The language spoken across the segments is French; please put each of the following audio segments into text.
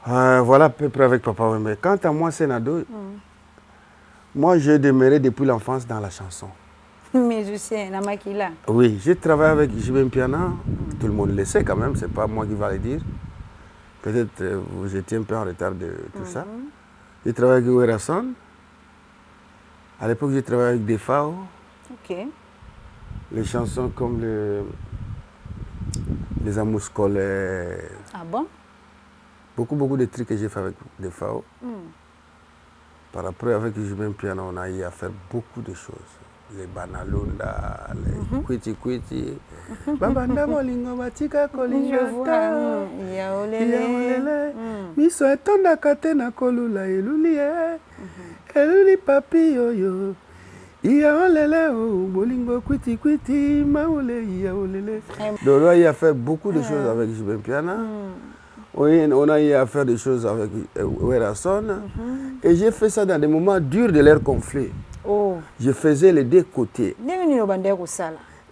Voilà à peu près avec Papa Wembe. Quant à moi, Sénado, moi, j'ai demeuré depuis l'enfance dans la chanson. Musicien, Namakila. Oui, j'ai travaillé avec JB Piana. Tout le monde le sait quand même, c'est pas moi qui va le dire. Peut-être vous étiez un peu en retard de tout ça. J'ai travaillé avec Werason. À l'époque, j'ai travaillé avec Defao. Ok. Les chansons comme les amours scolaires. Ah bon? Beaucoup de trucs que j'ai fait avec Defao. Par après, avec JB Piana, on a eu à faire beaucoup de choses. Les banalunda, les kwiti. Babanda bolingo batika kolingata. Yaolele. Miso etonda kate na kolula eluli eluli papi yoyo. Yaolele bolingo kwiti maole yaolele. Donc on a eu à faire beaucoup de choses avec JB Piana. On a eu à faire des choses avec Werason. Et j'ai fait ça dans des moments durs de leur conflit. Oh. Je faisais les deux côtés.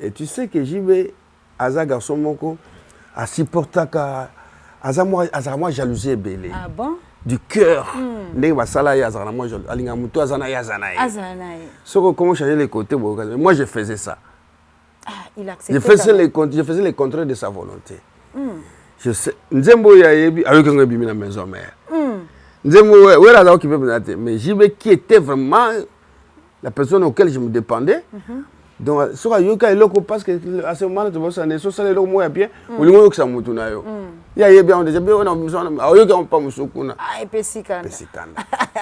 Et tu sais que JB, Aza garçon moko, a supporté moi jalousie belé. Ah bon? Du cœur. Moi comment changer les côtés? Moi je faisais ça. Ah, il acceptait. Je faisais les contraires de sa volonté. Je sais. Nzembo ya yebi avec un bimi na maison mère. Nzembo ouais là qui peut me dire mais JB qui était vraiment la personne auquel je me dépendais. Donc, ce que je parce que à ce moment-là, tu vois, ça n'est pas le mot bien. Ou le mot que ça moutonne. Il y a bien, on a pas moussoukouna. Ah, et Pessikana.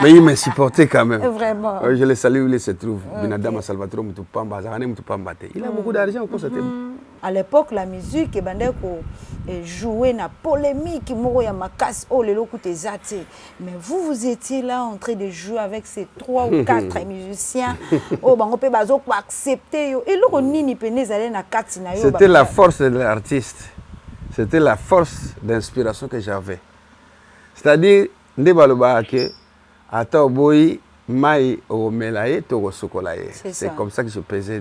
Mais il m'a supporté quand même. Vraiment. Je le salue où il se trouve. Binadama Salvatore Moutupamba, Zarane Moutupamba. Il a beaucoup d'argent pour ça. À l'époque, la musique, jouait na polémique, mais vous étiez là en train de jouer avec ces 3 ou 4 musiciens. C'était la force de l'artiste. C'était la force d'inspiration que j'avais. C'est-à-dire, c'est comme ça que je pesais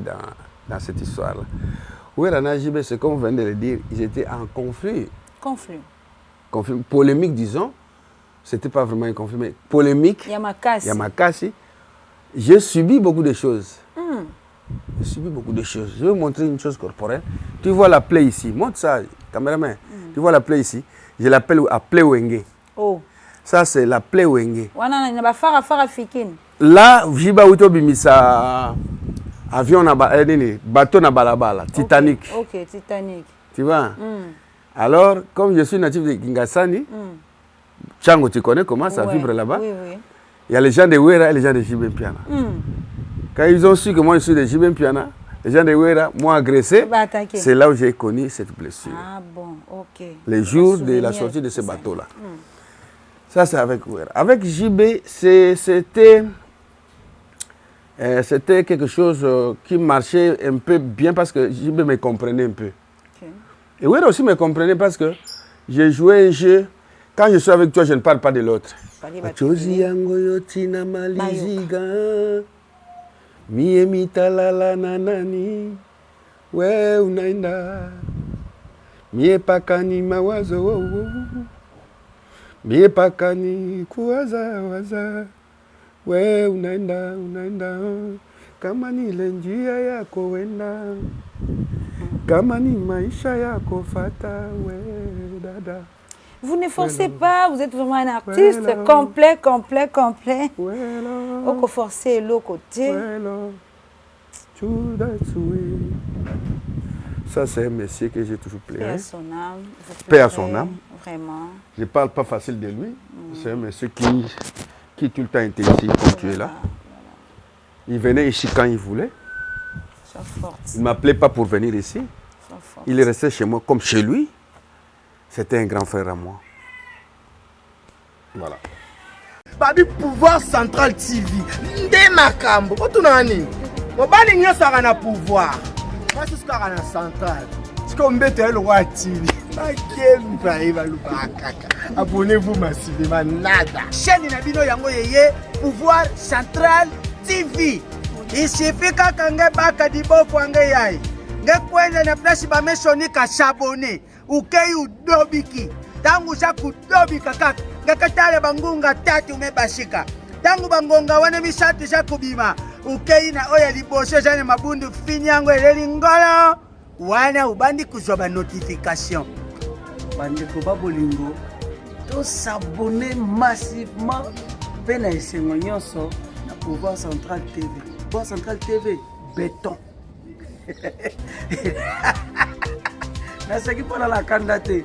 dans cette histoire-là. Ouerana JB, c'est comme vous venez de le dire, ils étaient en conflit. Conflit polémique, disons. C'était pas vraiment un conflit, mais polémique. Yamakasi. J'ai subi beaucoup de choses. J'ai subi beaucoup de choses. Je vais vous montrer une chose corporelle. Tu vois la plaie ici. Montre ça, caméraman. Tu vois la plaie ici. Je l'appelle la plaie Wenge. Oh. Ça, c'est la plaie Wenge. Là, Jiba Uto Bimisa. Avion, bateau na balabala, Titanic. Ok, Titanic. Tu vois? Alors, comme je suis natif de Kingasani, Chango, tu connais comment ça vibre là-bas? Oui. Il y a les gens de Wera et les gens de JB Piana. Quand ils ont su que moi je suis de JB Piana, les gens de Wera m'ont agressé. C'est là où j'ai connu cette blessure. Ah bon, ok. Les jours de la sortie de ce bateau-là. Ça, c'est avec Wera. Avec JB, c'était quelque chose qui marchait un peu bien parce que JB me comprenait un peu. Et Wera aussi me comprenait parce que j'ai joué un jeu. Quand je suis avec toi, je ne parle pas de l'autre. We unaenda kama ni ile njia yako wenda, kama ni maisha yako fata we dada. Vous ne forcez pas, vous êtes vraiment un artiste complet. Oko forcé l'autre côté. Ça c'est un monsieur que j'ai toujours plaisé. Paix à son âme. Paix à son âme. Vraiment. Je parle pas facile de lui. C'est un monsieur qui tout le temps était ici comme tu es là. Il venait ici quand il voulait. Il ne m'appelait pas pour venir ici. Il est resté chez moi comme chez lui. C'était un grand frère à moi. Voilà. Babi Pouvoir Central TV. Nde makambo. Otunani. Mobali nyoso na pouvoir. Basi sika na central. Sika mbete le watili. Abonnez-vous massivement, nada. Chaîne Nabino Yango Yeye, Pouvoir Central TV. Il suffit que baka diboko yai. Nge kwenye na place ba meshoni ka s'abonner. Ukeyu dobiki. tangu za kutobika kaka ngakatale bangunga tatu mebashika tangu bangonga wana misatu za kubima ukeina oya libosho jane mabundu finyango eleli ngolo wana ubandi kuzoba notification bande ko babolingo to s'abonner massivement pe na esengo nyonso na Pouvoir Central TV. Pouvoir Central TV béton. Nasaki mpona la kanda te.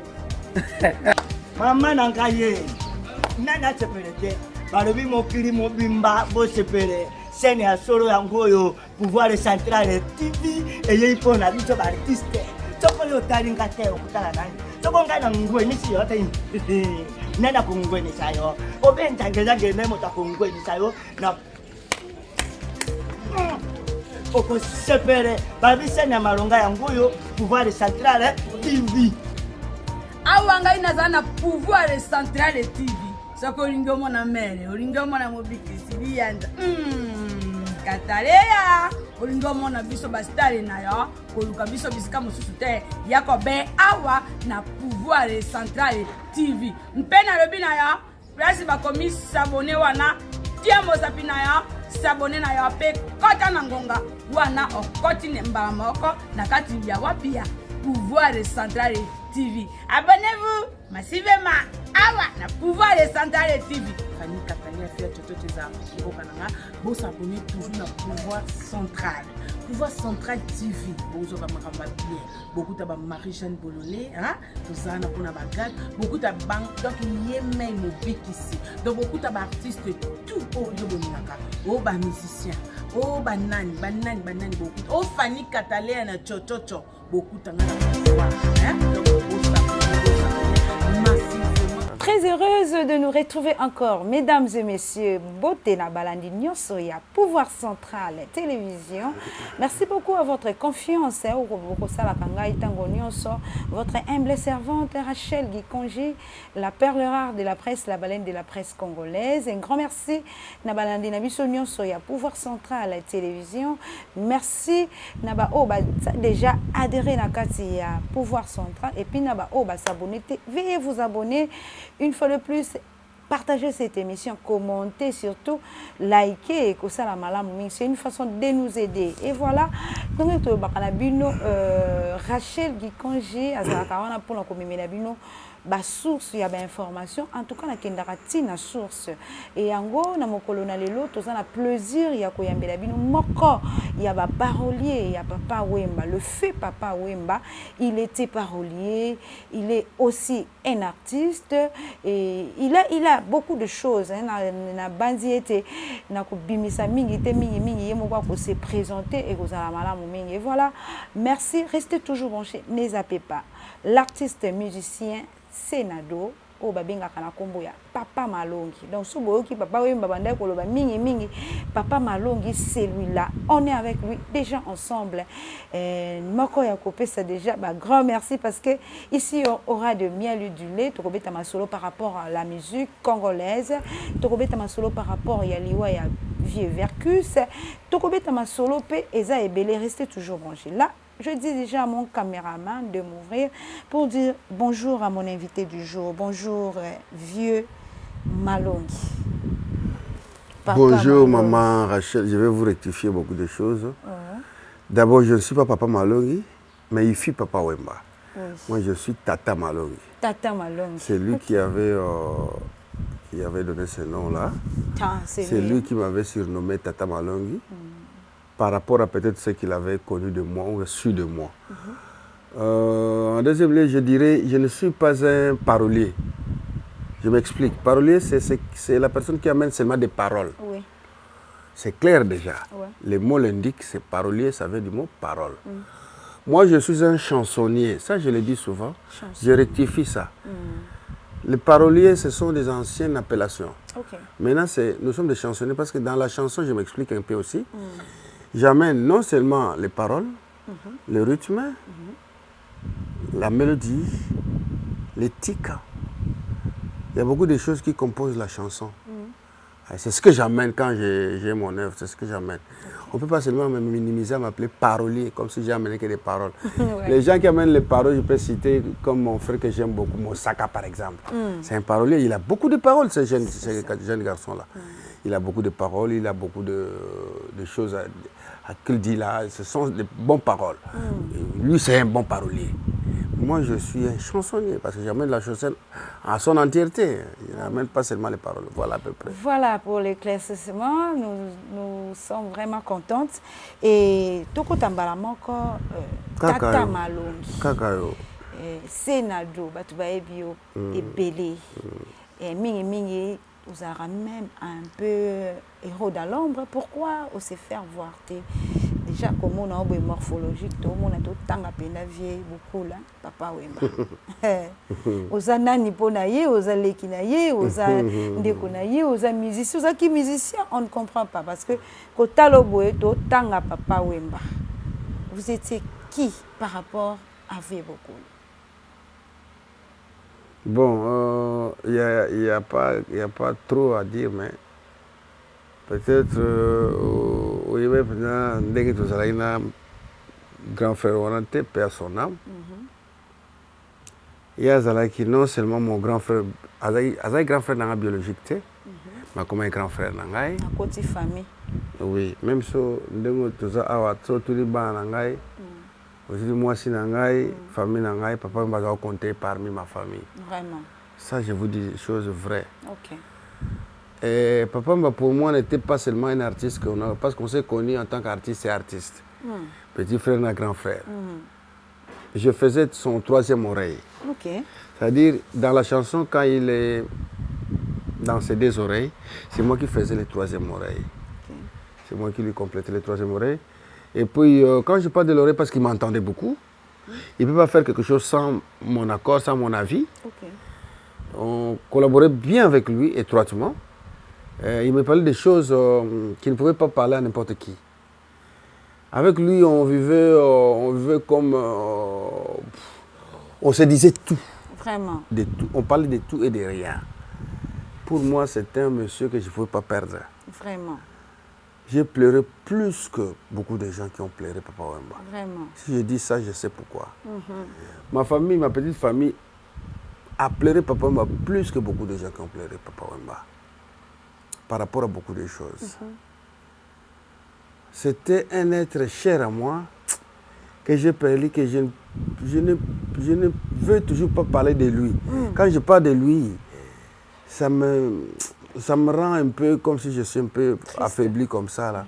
mama na ngai ye nana sepele te balobi mokili mobimba bosepele sene ya solo yango oyo Pouvoir Central TV eyei mpona biso baartiste soko yo otalinga te okutala nani soko ngai na ngwenisi yo te nana kongwenisa yo obenzangezangene moto akongwenisa yo na okosepele balobi sene ya malonga yango oyo Pouvoir Central TV awa ngai naza na Pouvoir Central TV soko olingi omona mere olingi omona mobikisi biyanda kataleya olingi omona biso bastare na yo koluka biso bisika mosusu te yako be awa na Pouvoir Central TV mpe nalobi na yo place bakomi sabone wana tia mosapi na yo sabone na yo mpe kota na ngonga wana okoti mbala moko na kati ya wapi ya Pouvoir Central TV. Abonnez-vous massivement awa na Pouvoir Central TV. Fanny Katania fait tout ça au Canada. Vous s'abonnez toujours à Pouvoir Central. Pouvoir Central TV. Vous avez bien. Beaucoup de Marie-Jeanne Bololé, hein? Tout ça na pona bagage. Beaucoup de banques donc yémen mobile ici. Donc beaucoup d'artistes tout au Yobonaka. Oh ba musicien. Oh banani beaucoup. Oh Fanny Katania na chochocho. Beaucoup de pouvoir, hein? Donc Très heureuse de nous retrouver encore, mesdames et messieurs. Beauté na balandi nyonso ya Pouvoir Central Télévision. Merci beaucoup à votre confiance. Votre humble servante Rachel Gikonji, la perle rare de la presse, la baleine de la presse congolaise. Un grand merci na balandi na biso nyonso ya Pouvoir Central Télévision. Merci naba oba déjà adhéré na kati ya Pouvoir Central et puis naba oba s'abonner. Veuillez vous abonner. Une fois de plus, partagez cette émission, commentez surtout, likez, c'est une façon de nous aider. Et voilà, donc Rachel Gikonji, pour la source, il y a des informations. En tout cas, il y a source. Et en gros, dans mon colonel et l'autre, il y a plaisir, il y a il y a des paroliers, il y a Papa Wemba. Le fait Papa Wemba, il était parolier, il est aussi un artiste et il a beaucoup de choses. Na bandiete, na kubimisa mingi te mingi yemoko ko se présenter et ko za malamu mingi. Et voilà, merci, restez toujours branchés, ne zappez pas. L'artiste musicien Senado o babenga kana kombo ya Papa Malongi. Donc sobo ki Papa Wemba banda ko loba mingi Papa Malongi, c'est lui là. On est avec lui déjà ensemble. Moko ya kopesa déjà grand merci parce que ici on aura de miel et du lait. Tokobeta masolo par rapport à la musique congolaise. Tokobeta masolo par rapport ya liwa ya Vieux Vercus. Tokobeta masolo pe eza ebele, restez toujours branchés. Là, je dis déjà à mon caméraman de m'ouvrir pour dire bonjour à mon invité du jour. Bonjour, Vieux Malongi. Papa bonjour, Malongi. Maman Rachel. Je vais vous rectifier beaucoup de choses. D'abord, je ne suis pas Papa Malongi, mais il fut Papa Wemba. Moi, je suis Tata Malongi. Tata Malongi. C'est lui qui avait donné ce nom-là. C'est lui qui m'avait surnommé Tata Malongi. Par rapport à peut-être ce qu'il avait connu de moi ou su de moi. En deuxième lieu, je dirais, je ne suis pas un parolier. Je m'explique. Parolier, c'est la personne qui amène seulement des paroles. Oui. C'est clair déjà. Ouais. Les mots l'indiquent, c'est parolier, ça veut dire mot parole. Moi, je suis un chansonnier. Ça, je le dis souvent. Je rectifie ça. Les paroliers, ce sont des anciennes appellations. Okay. Maintenant, nous sommes des chansonniers parce que dans la chanson, je m'explique un peu aussi. J'amène non seulement les paroles, le rythme, la mélodie, les tics. Il y a beaucoup de choses qui composent la chanson. C'est ce que j'amène quand j'ai mon œuvre, c'est ce que j'amène. On ne peut pas seulement me minimiser à m'appeler parolier, comme si j'ai amené que des paroles. Ouais. Les gens qui amènent les paroles, je peux citer comme mon frère que j'aime beaucoup, Mosaka par exemple. C'est un parolier, il a beaucoup de paroles, ce jeune garçon-là. Il a beaucoup de paroles, il a beaucoup de choses qu'il dit là, ce sont des bonnes paroles. Lui, c'est un bon parolier. Moi, je suis un chansonnier parce que j'amène la chanson à son entièreté. Je n'amène pas seulement les paroles. Voilà à peu près. Voilà pour l'éclaircissement. Nous sommes vraiment contentes. Et Toko Tambalamoko, Tata Malongi, Senado, Batubaebio, et Belé. Et Mingi, vous avez même un peu héros dans l'ombre. Pourquoi on s'est fait voir? Déjà, comme on a un morphologique, tout le monde a tout le temps à peine vieille, beaucoup là, papa Wemba. Osa nani ponaye, osa lekinaye, osa ndekonaye, osa musicien, osa qui musicien, on ne comprend pas parce que quand talo boé tout le temps à papa Wemba. Vous étiez qui par rapport à beaucoup? Bon, il y a pas trop à dire, mais peut-être au Yémen, dès que tu as un grand frère, on était père son âme. Il y a qui non seulement mon grand frère, un grand frère dans la biologique, mais comme un grand frère dans la côté famille. Oui, même si tu as tous les bancs dans la aussi moi si dans la famille dans la papa m'a compté parmi ma famille. Vraiment. Ça, je vous dis des choses vraies. Ok. Et papa, pour moi, n'était pas seulement un artiste, parce qu'on s'est connu en tant qu'artiste et artiste. Petit frère et grand frère. Je faisais son troisième oreille. Okay. C'est-à-dire, dans la chanson, quand il est dans ses deux oreilles, c'est moi qui faisais les troisième oreilles. Okay. C'est moi qui lui complétais les troisième oreilles. Et puis, quand je parle de l'oreille, parce qu'il m'entendait beaucoup, il ne peut pas faire quelque chose sans mon accord, sans mon avis. Okay. On collaborait bien avec lui, étroitement. Il me parlait des choses qu'il ne pouvait pas parler à n'importe qui. Avec lui, on vivait comme... on se disait tout. Vraiment. De tout. On parlait de tout et de rien. Pour moi, c'était un monsieur que je ne pouvais pas perdre. Vraiment. J'ai pleuré plus que beaucoup de gens qui ont pleuré Papa Wemba. Vraiment. Si je dis ça, je sais pourquoi. Ma famille, ma petite famille, a pleuré Papa Wemba plus que beaucoup de gens qui ont pleuré Papa Wemba. Par rapport à beaucoup de choses. C'était un être cher à moi que j'ai perdu, que je ne veux toujours pas parler de lui. Quand je parle de lui, ça me rend un peu comme si je suis un peu affaibli comme ça. Là.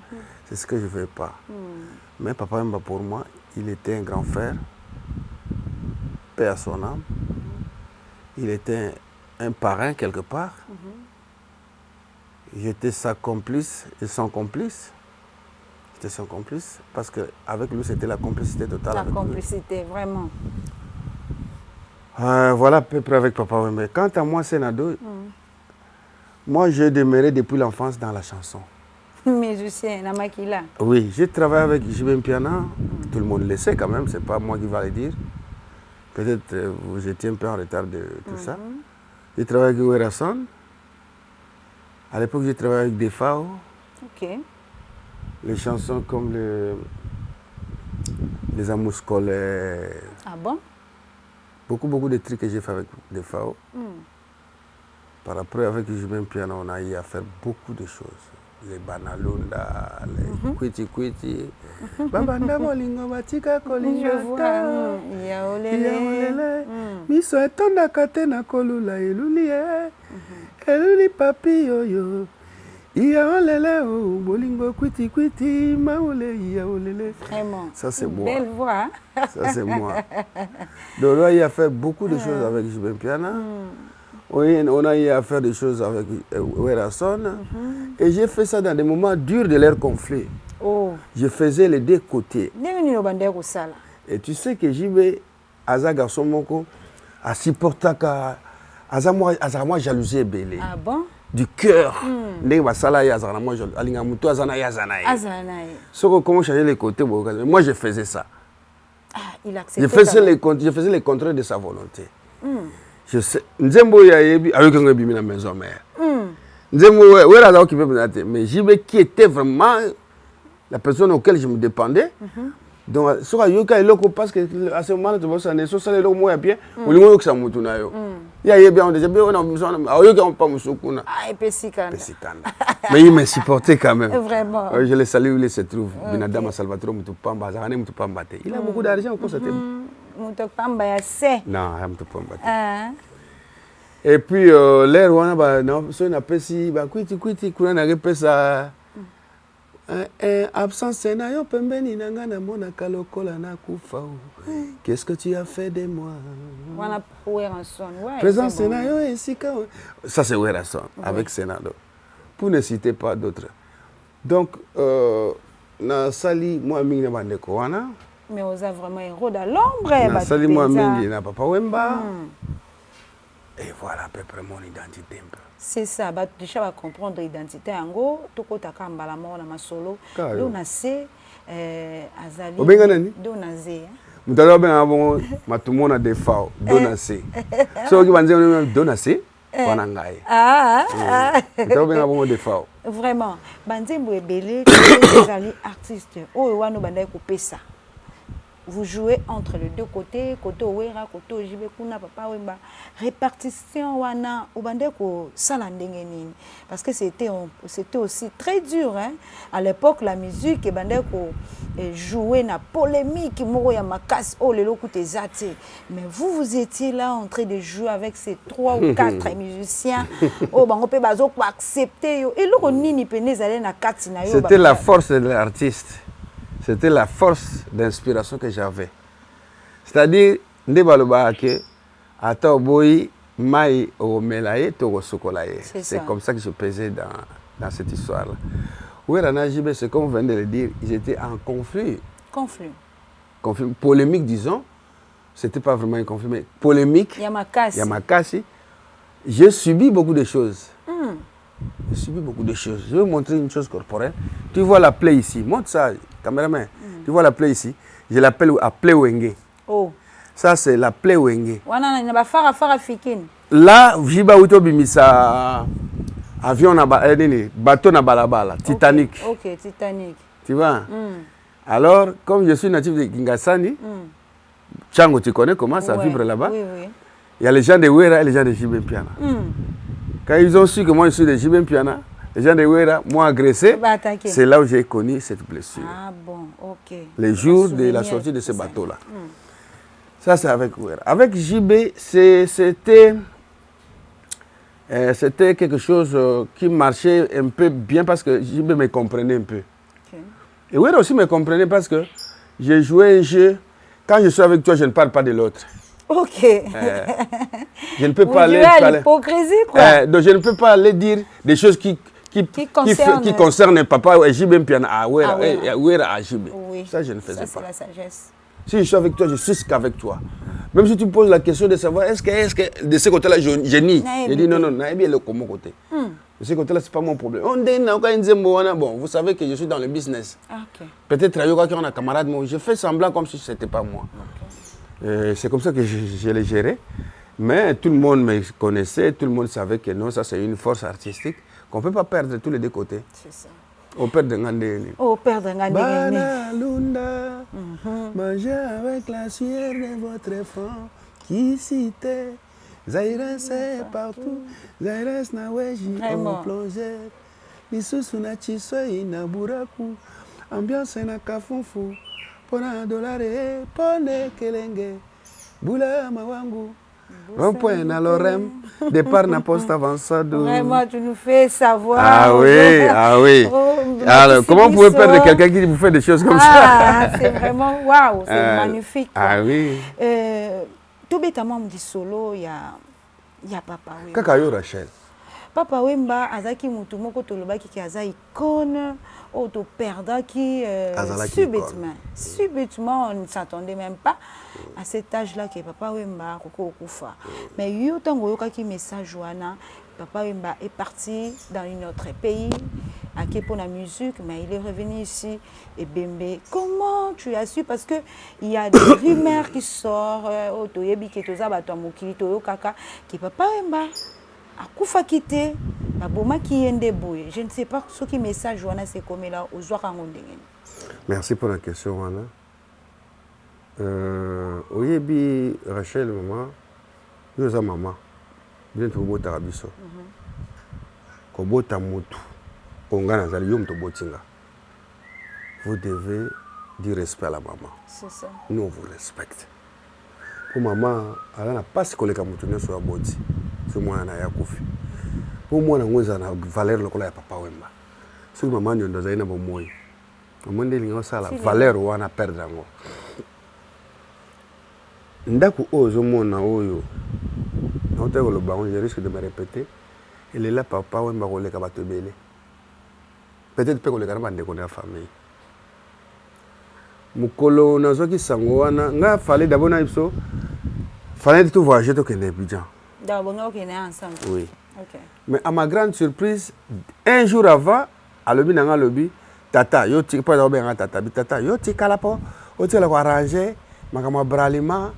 C'est ce que je ne veux pas. Mais Papa Wemba, pour moi, il était un grand frère, paix à son âme. Il était un parrain quelque part. J'étais sa complice et son complice. J'étais son complice parce qu'avec lui, c'était la complicité totale. La complicité, vraiment. Voilà à peu près avec Papa Wemba. Quant à moi, Senado, moi, j'ai demeuré depuis l'enfance dans la chanson. Musicien, Namakila. Oui, j'ai travaillé avec Jibem Piana. Tout le monde le sait quand même, c'est pas moi qui va le dire. Peut-être vous étiez un peu en retard de tout ça. J'ai travaillé avec Werason. À l'époque, j'ai travaillé avec Defao. Ok. Les chansons comme les amours scolaires. Ah bon? Beaucoup de trucs que j'ai fait avec Defao. Par après, avec Jibem Piana, on a eu à faire beaucoup de choses. Les banalunda, les kwiti. Babanda bolingo batika kolingata. Yaolele. Miso etonda kate na kolula eluli eluli papi yoyo. Yaolele o bolingo kwiti maole yaolele. Vraiment. Ça c'est moi. Belle voix. Ça c'est moi. Donc là, il a fait beaucoup de choses avec Jibem Piana. On a eu à faire des choses avec Werason. Et j'ai fait ça dans des moments durs de leur conflit. Je faisais les deux côtés. Et tu sais que Jibé, Aza garçon moko, a supporté qu'Aza moi jalousie belé. Ah bon? Du cœur. Moi, comment changer les côtés? Moi, je faisais ça. Il acceptait. Je faisais les contraires de sa volonté. Je sais, Nzembo ya yebi avec un bimi na maison mère. Mais JB qui était vraiment la personne auquel je me dépendais. Donc, ce parce que à ce moment-là, tu vois, ça n'est pas le mot bien. Ou le mot que ça m'a dit. Il y a bien déjà bien, on a besoin de pas me soutenir. Ah, et Pessikanda. Mais il me supportait quand même. Vraiment. Je le salue où il se trouve. Binadama Salvatore Mutupamba, Zarane Mutupamba. Il a beaucoup d'argent encore, c'était. Mutupamba, c'est. Non, il a Mutupamba. Et puis, l'air, on a un apprécié, Kwiti, qu'on a repéré ça. Absence nayo pembeni nanga na mona kalokola na kufa. Qu'est-ce que tu as fait de moi? Wana Werason, ouais. Présence nayo esika. Ça c'est Werason avec Senado. Pour ne citer pas d'autres. Donc na sali moi mingi na bandeko wana. Mais on a vraiment un rôle à l'ombre. Na sali moi mingi na Papa Wemba. Et voilà à peu près mon identité un peu. C'est ça, bah déjà va comprendre l'identité ango, toko taka mbala mort na masolo. Do na se azali. Obenga nani? Do na ze. Mutalo benga bongo matumona defao, do na se. So ki banze do na se, wana ngai. Mutalo benga bongo defao. Vraiment, banze mbwebele azali artiste. O wana bandai kopesa. Vous jouez entre les deux côtés, côté Owera, côté Ojibe Kuna, Papa Wemba. Répartition wana, obande ko salandenge nini. Parce que c'était aussi très dur, hein. À l'époque, la musique, et bande ko jouer na polémique, moro ya makas, oh lelo koute zate. Mais vous étiez là en train de jouer avec ces 3 ou 4 musiciens. Oh bango pe bazo ko accepter yo. Et loko nini pene zale na kati na yo. C'était la force de l'artiste. C'était la force d'inspiration que j'avais. C'est-à-dire, c'est comme ça que je pesais dans cette histoire-là. Oui, c'est comme vous venez de le dire, ils étaient en conflit. Conflit polémique, disons. C'était pas vraiment un conflit, mais polémique. Yamakasi. J'ai subi beaucoup de choses. J'ai subi beaucoup de choses. Je vais vous montrer une chose corporelle. Tu vois la plaie ici. Montre ça, caméraman. Tu vois la plaie ici. Je l'appelle la plaie Wenge. Oh. Ça, c'est la plaie Wenge. Là, Jiba Uto Bimisa avion, bateau na balabala, Titanic. Ok, Titanic. Tu vois? Alors, comme je suis natif de Kingasani, Tchango, tu connais comment ça vibre là-bas? Oui. Il y a les gens de Wera et les gens de Jibem Piana. Quand ils ont su que moi je suis de Jibem Piana, les gens de Wera m'ont agressé. C'est là où j'ai connu cette blessure. Ah bon, ok. Les jours de la sortie de ce bateau-là. Ça, c'est avec Wera. Avec JB, c'était quelque chose qui marchait un peu bien parce que JB me comprenait un peu. Okay. Et Wera aussi me comprenait parce que j'ai joué un jeu. Quand je suis avec toi, je ne parle pas de l'autre. Ok. Je ne peux pas aller l'hypocrisie, quoi. Donc je ne peux pas aller dire des choses qui concernent papa et JB Piana à Wera à JB. Oui. Ça, je ne faisais pas. C'est la sagesse. Si je suis avec toi, je suis qu'avec toi. Même si tu me poses la question de savoir est-ce que de ce côté-là, je nie. Je dis non, bien le comment côté. De ce côté-là, ce n'est pas mon problème. Bon, vous savez que je suis dans le business. Okay. Peut-être qu'il y a un camarade, je fais semblant comme si ce n'était pas moi. Okay. C'est comme ça que je l'ai géré. Mais tout le monde me connaissait, tout le monde savait que non, ça c'est une force artistique qu'on ne peut pas perdre de tous les deux côtés. C'est ça. Au père de Ngandéni. Au père de Ngandéni. Banalunda, manger avec la sueur de votre front, qui citait. Zaire c'est partout, Zaire snaweji on plongé. Misusu na chisoi na buraku, ambiance na kafunfu, pona dolare, pone kelenge, bula mawangu. Rond-point na Lorem, départ na poste avançado. Vraiment, tu nous fais savoir. Ah oui. Alors, comment vous pouvez perdre quelqu'un qui vous fait des choses comme ça? C'est vraiment waouh, c'est magnifique. Ah oui. Tout bêtement, me dit solo, il y a Papa Wemba. Kakayo Rachel. Papa Wemba, azaki mutu moko tolobaki ki aza icône, auto perdaki subitement, on ne s'attendait même pas à cet âge-là que Papa Wemba koko okufa. Mais yo tango yokaki message wana, Papa Wemba est parti dans un autre pays, à pour la musique, mais il est revenu ici et Bembe. Comment tu as su? Parce que il y a des rumeurs qui sortent, Otoyebi Ketoza Batomukili Toyo Kaka, qui Papa Wemba a kufa quitté babomaki ye nde boye. Je ne sais pas ce qui message wana c'est comme là ozwaka ngo ndenge. Merci pour la question wana. Oyebi Rachel maman, yo za maman. Bien to bota biso. Ko bota mutu. Onga nazali yo mto botinga. Vous devez dire respect à la maman. C'est ça. Nous on vous respecte. Pour maman, elle n'a pas ce que les camoutonniers soient boti. C'est moi na ya kofi. Pour moi, on a une valeur lokola ya papa wemba. Si maman n'y a pas bon moyen. Au moins de l'ingénieur ça la valeur ou on a perdre en gros. Ndaku ozo mona oyo. On te le baron, je risque de me répéter. Il est là papa wemba koleka bato belé. Peut-être que koleka na bande connaît la famille. Mukolo nazoki sango wana nga fallait d'abord na ipso. Fallait tout voyager to kende Abidjan. D'abord on est ensemble. Oui. OK. Mais à ma grande surprise, un jour avant, à l'obbi nanga lobby, tata, yo ti pas d'obé tata, yo ti kala po, o ti la ko arranger, makama bralima,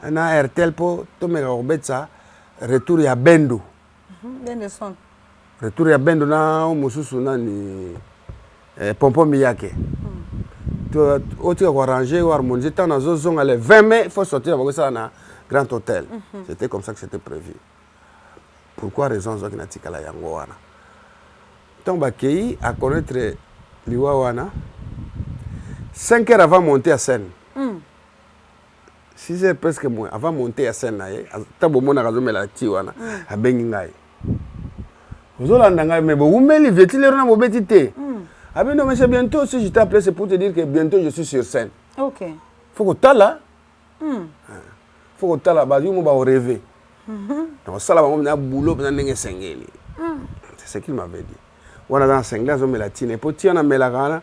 na RTL po to me ko betsa retour ya Bendo. Bendo son. Retour ya Bendo na mususu na ni pompo miyake. To o ti ko arranger ou harmoniser tant na zozonga le 20 mai, il faut sortir avec ça na Grand Hôtel. C'était comme ça que c'était prévu. Pourquoi raison zoki na tikala yango wana? Donc bakei à connaître liwa wana 5 heures avant monter à scène. 6 heures presque moins avant monter à scène naye tabo mona kazomela ti wana abengi ngai. Ozolanda ngai mais bo umeli vetile rona bobeti te. Ah ben non mais c'est bientôt si je t'appelle c'est pour te dire que bientôt je suis sur scène. OK. Faut que tala. Faut que tala ba yo mo ba rêver. Donc ça là on a boulot pendant ndenge sengeli. C'est ce qu'il m'avait dit. On a dans sengeli zo melatine et poti on a melagana.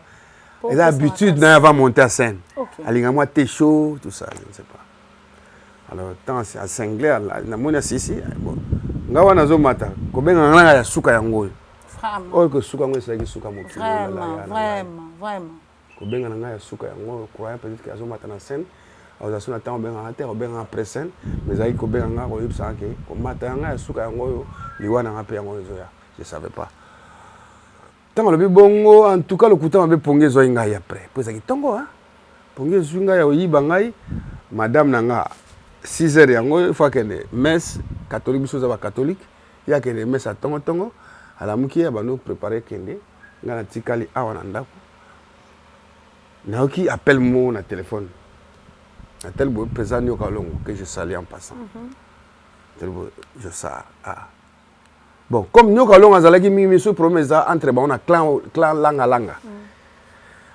Et l'habitude n'a pas monter à scène. Alinga moi t'es chaud tout ça, je ne sais pas. Alors tant c'est à sengeli na mona sisi bon. Ngawa nazo mata ko benga ngana ya suka yango. Vraiment. Oh que suka ngo c'est suka mo. Vraiment. Ko benga ngana ya suka yango croyant peut-être que azo mata na scène. Aux assurances temps ben en terre ben en pression mais aïe ko ben nga ko yipsa ke ko mata nga suka yango liwana nga pe yango zoya je savais pas tant le bongo en tout cas le couteau m'a pongé zo nga après puis ça ki tongo hein pongé zo nga ya oyiba ngai madame nanga 6 heures yango fois que messe catholique biso za ba catholique ya que messe à tongo ala muki ya bano préparer kende nga na tikali awa na ndako na ki appelle moi na téléphone. Tel beau présent Nyokalongo que je salue en passant. Tel beau je sais. Bon, comme Nyokalongo azalaki mingi so promesa entre ba on a clan langa.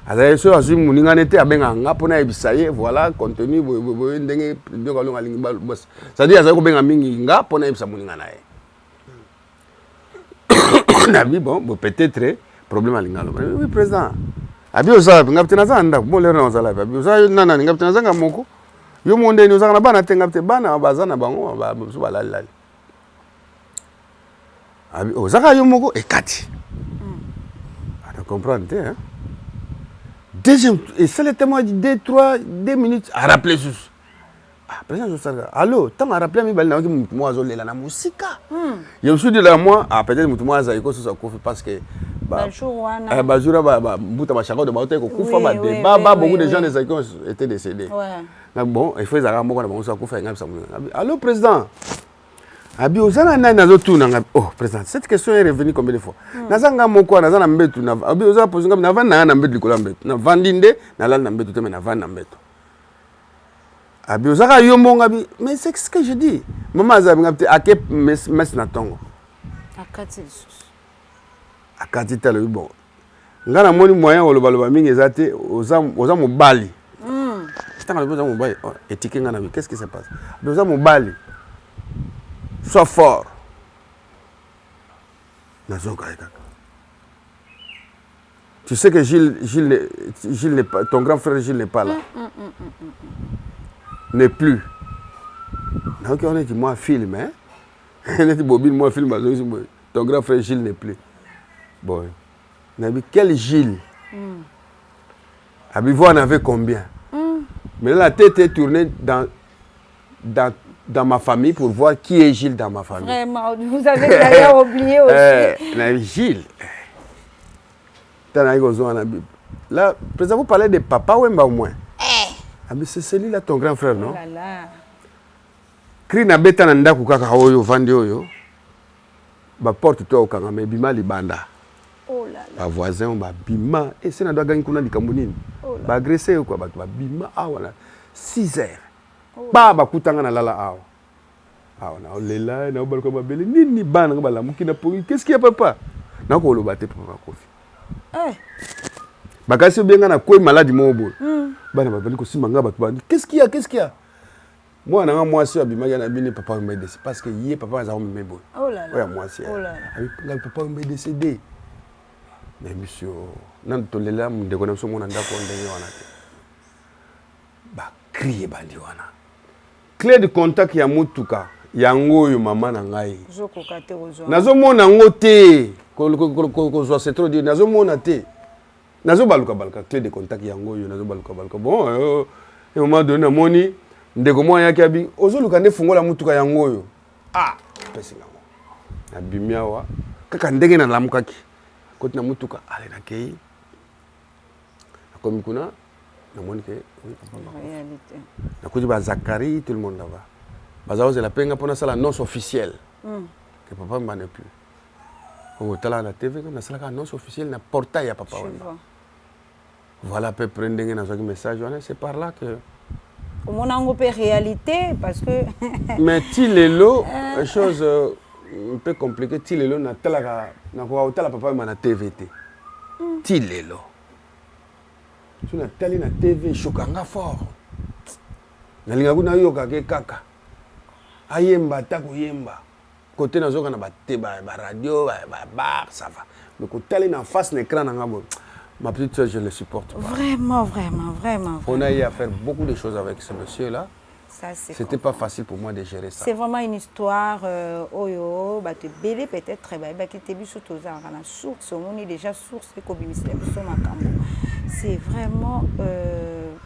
Azali so azu muninga nete abenga nga pona ebisaye voilà contenu bo ndenge Nyokalongo alingi boss. Ça dit azali ko benga mingi nga pona ebisa muninga nae. Nabi bon, peut-être problème alinga lo. Oui président. Abi oza ngaptena zanda mo lero na zala abi oza nana ngaptena zanga moko yo monde ni oza na bana te ngapte bana bazana bango ba so balali abi oza ka yo moko ekati tu comprends hein deuxième et c'est le témoin de 2 minutes à rappeler juste président je sais allô tant à rappeler mi balina ki moi azolela na musika je me suis dit là moi peut-être mutu moi azaiko so kofi parce que Bajura Bouta Machako de Baote Kokufa beaucoup de gens des qui ont été décédés. Bon, il faut les arabes qu'on a bon ça Kofa Allô président. Abi ozana na nazo tuna oh président cette question est revenue combien de fois. Nazanga moko nazana mbetu na abi oza pozinga na vanda na mbetu likola mbetu. Na vandinde na la na mbetu te na vanda mbetu. Abi ozaka yo monga bi mais c'est ce que je dis. Maman azabinga te ake mes na tongo. Akati akati talo bon ngana moni moyen o lobaloba mingi ezate oza mobali tanga oza mobali éthique ngana qu'est-ce qui se passe oza mobali sois fort nazoka kaka tu sais que Gilles n'est pas ton grand frère Gilles n'est pas là n'est plus donc on est dit moi film hein on est dit bobine moi film ton grand frère Gilles n'est plus. Bon, quel Gilles Abivo en avait combien Mais là, la tête est tournée dans dans ma famille pour voir qui est Gilles dans ma famille. Vraiment, vous avez d'ailleurs oublié aussi. Gilles. Là, président, vous parlez de papa Wemba au moins. Ah, mais c'est celui-là ton grand frère, non? Oh là là. Krina beta na ndaku kaka oyo vandi oyo. Ba porte toi okanga me bima libanda. Oh là là. Ba voisin ba bima et c'est na doit gagner kuna likambo nini. Ba agresser quoi ba bima awa 6 heures. Ba kutanga na lala awa. Awa na olela na obalko ba bele nini bana ngaba mukina poki. Qu'est-ce qu'il y a papa? Na ko lo baté papa kofi. Bakasi bien na ko malade mo bo. Bana ba beli ko simanga ba bandi. Qu'est-ce qu'il y a? Qu'est-ce qu'il y a? Moi, moi, je suis abimé, papa m'a décédé. Parce que hier, papa m'a dit, oh là là. Ouais, moi, c'est. Oh là là. Papa m'a décédé. Mais monsieur, non, tu l'es là, je connais mon anda pour bah, crier bandi wana. Clé de contact ya mutuka, yango yo maman na ngai. Zoko kate ozo. Nazo mona ngote, ko zo c'est trop dire, nazo mona te. Nazo baluka clé de contact yango yo, nazo baluka. Bon, à un moment donné, moni ndeko mwa yaki abi ozoluka nde fungola mutuka yango oyo pesi ngango abimi awa kaka ndenge na lamukaki koti na mutuka ale nakei akomi kuna namoni ke réalité nakuti ba Zakari tout le monde là-bas baza ozela penga pona sala annonce officielle que papa m'a ne plus on tala na TV comme na sala annonce officielle na portail ya papa wana voilà à peu près ndenge na zaki message wana c'est par là que on a un peu réalité parce que mais Tilelo chose un peu compliquée Tilelo na talaka na ko tala papa ma na TVT Tilelo tu na tali na TV chokanga fort na linga kuna yoka ke kaka ayemba ta ko yemba côté na zoka na ba radio ba bar ça va mais ko tali na face l'écran na ngabo. Ma petite soeur, je le supporte pas. Vraiment, vraiment, vraiment. On a eu à faire beaucoup de choses avec ce monsieur-là. C'était pas facile pour moi de gérer ça. C'est vraiment une histoire, oyo, bah te belé peut-être, bah qui te biso toza na source, on est déjà source de kobimisela biso makambo. C'est vraiment